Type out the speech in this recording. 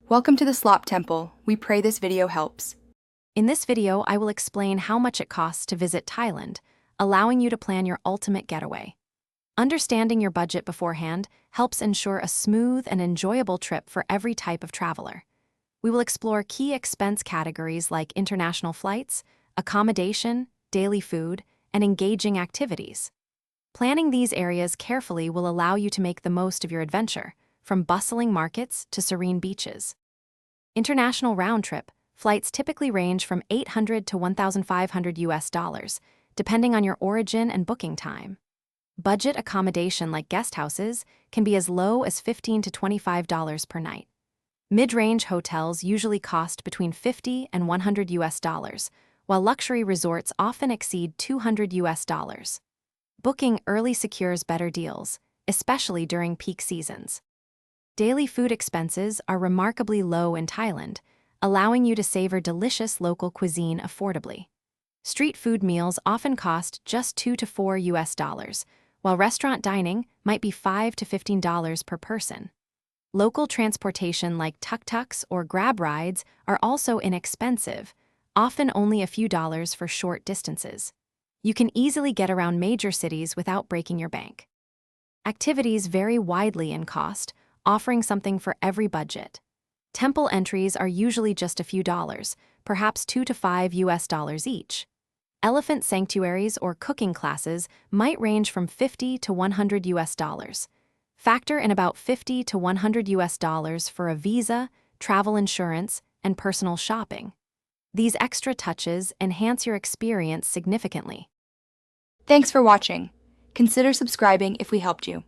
Welcome to the Slop Temple. We pray this video helps. In this video, I will explain how much it costs to visit Thailand, allowing you to plan your ultimate getaway. Understanding your budget beforehand helps ensure a smooth and enjoyable trip for every type of traveler. We will explore key expense categories like international flights, accommodation, daily food, and engaging activities. Planning these areas carefully will allow you to make the most of your adventure, from bustling markets to serene beaches. International round-trip flights typically range from $800 to $1,500, depending on your origin and booking time. Budget accommodation like guest houses can be as low as $15 to $25 per night. Mid-range hotels usually cost between $50 and $100, while luxury resorts often exceed $200. Booking early secures better deals, especially during peak seasons. Daily food expenses are remarkably low in Thailand, allowing you to savor delicious local cuisine affordably. Street food meals often cost just $2 to $4, while restaurant dining might be $5 to $15 per person. Local transportation like tuk-tuks or grab rides are also inexpensive, often only a few dollars for short distances. You can easily get around major cities without breaking your bank. Activities vary widely in cost, offering something for every budget. Temple entries are usually just a few dollars, perhaps $2 to $5 each. Elephant sanctuaries or cooking classes might range from $50 to $100. Factor in about $50 to $100 for a visa, travel insurance, and personal shopping. These extra touches enhance your experience significantly. Thanks for watching. Consider subscribing if we helped you.